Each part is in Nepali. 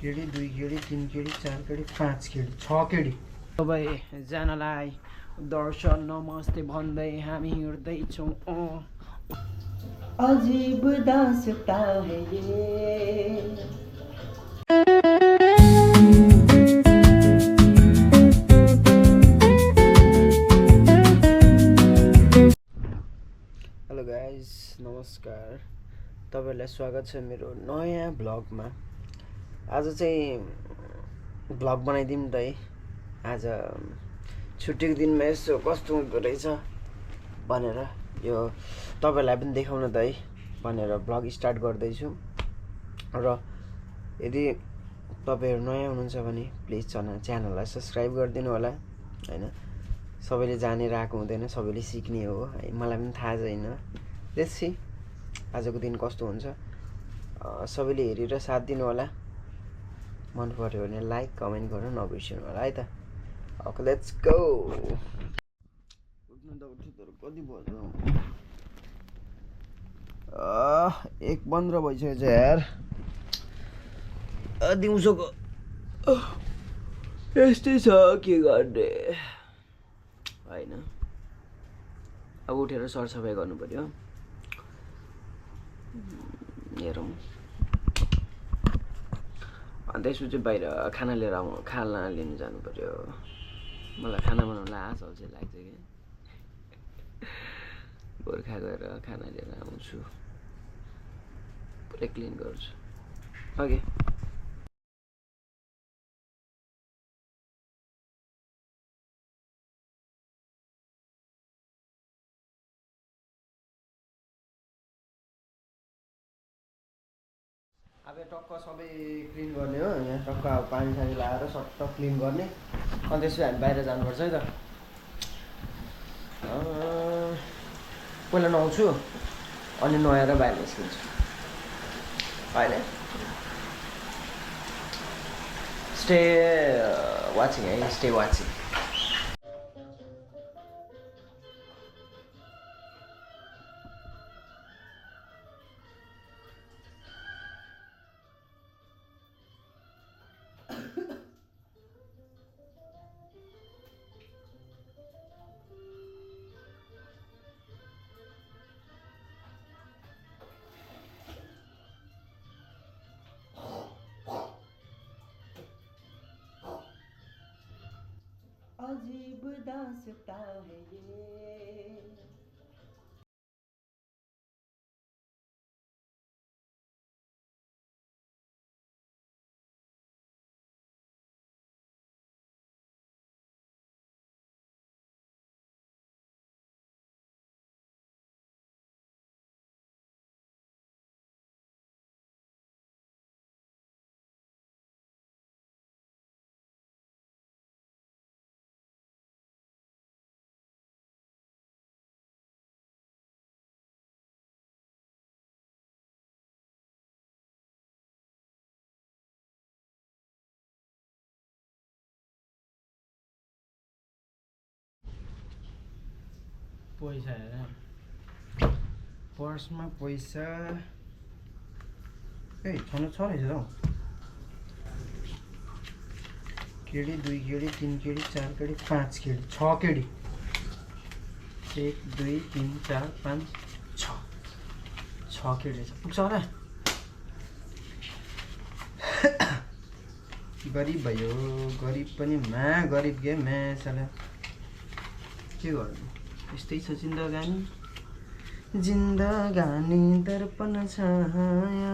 KD 2 KD 3 KD 4 KD 5 KD 6 KD सबैजनालाई दर्शन नमस्ते भन्दै हामी हिँड्दैछौँ। अजीब दास्ता है ये। हेलो गाइज, नमस्कार। तपाईहरुलाई स्वागत छ मेरो नयाँ ब्लगमा। आज चाहिँ ब्लग बनाइदिउँ त है। आज छुट्टीको दिनमा यसो कस्तो हुँदो रहेछ भनेर यो तपाईहरुलाई पनि देखाउन त है भनेर ब्लग स्टार्ट गर्दैछु। र यदि तपाईहरु नयाँ हुनुहुन्छ भने प्लिज च्यानललाई सब्स्क्राइब गरिदिनु होला हैन। सबैले जानेर आएको हुँदैन, सबैले सिक्ने हो है। मलाई पनि थाहा छैन। लेट्स सी आजको दिन कस्तो हुन्छ। सबैले हेरेर साथ दिनु होला। मन पर्यो भने लाइक कमेन्ट गर्न नबिर्सनु होला है त। Okay let's go. उठ्नु त उठ्नु तर कति बज्यो? 1:15 भइसक्यो छ यार। दिउँसोको यस्तै छ, के गर्ने हैन। अब उठेर सरसफाइ गर्नु पर्यो। हेरौँ। अनि त्यसपछि बाहिर खाना लिएर खाना लिनु जानु पर्यो। मलाई खाना बनाउन आश अल्छी लाग्छ कि गोर्खा गएर खाना लिएर आउँछु, पुरै क्लिन गर्छु। ओके अब टक्क सबै क्लिन गर्ने हो। यहाँ टक्क अब पानी सानी लगाएर सट्ट क्लिन गर्ने। अनि त्यसपछि हामी बाहिर जानुपर्छ है त। पहिला नुहाउँछु अनि नुहाएर बाहिर निस्किन्छु होइन। स्टे वाचिङ है, स्टे वाचिङ। अजीब दास्ता है ये। पैसा हेर पर्समा पैसा छन छ रहेछ हौ। KD 2 KD 3 KD 4 KD 5 KD 6 KD 1 2 3 4 5 6 KD छ। पुग्छ होला। गरिब भयो, गरिब पनि गरिब के साला के गर्नु। यस्तै छ जिन्दगानी, जिन्दगानी दर्पण छाया।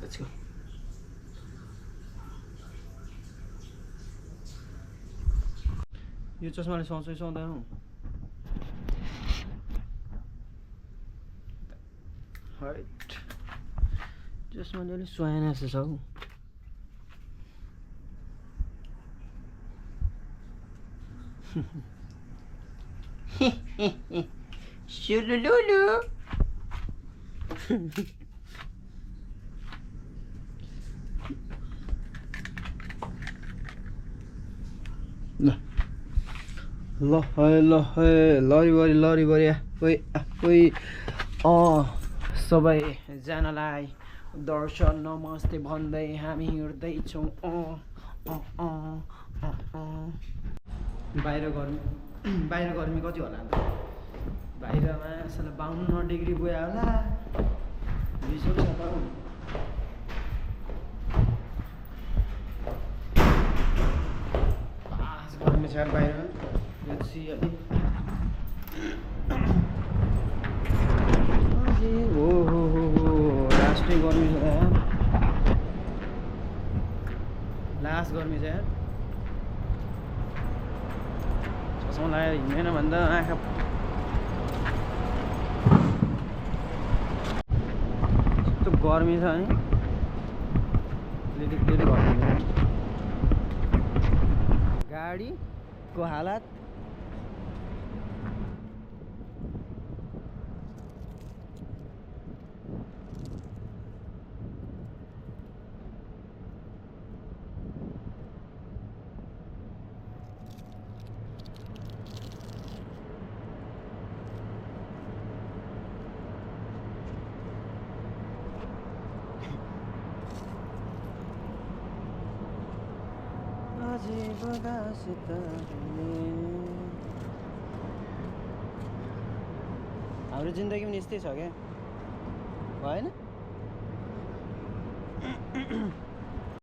Let's go. यो चस्माले सुहाउँछ सुहाउँदैन? हाइट चस्माले अलिक सुहाएन जस्तो छ हौ। Shulululu. ल लरी बरी ओइ सबैजनालाई दर्शन नमस्ते भन्दै हामी हिँड्दैछौँ। बाहिर गर्मी कति होला त? बाहिरमा साला 52 डिग्री गयो होला। गर्मी छ बाहिर। लास्टै गर्मी छ यार, लास्ट गर्मी छ यार। चस्मा लगाएर हिँड्दैन भन्दा आँखा यस्तो गर्मी छ नि, लिलिक गर्मी। गाडीको हालत हाम्रो जिन्दगी पनि यस्तै छ क्या, भएन?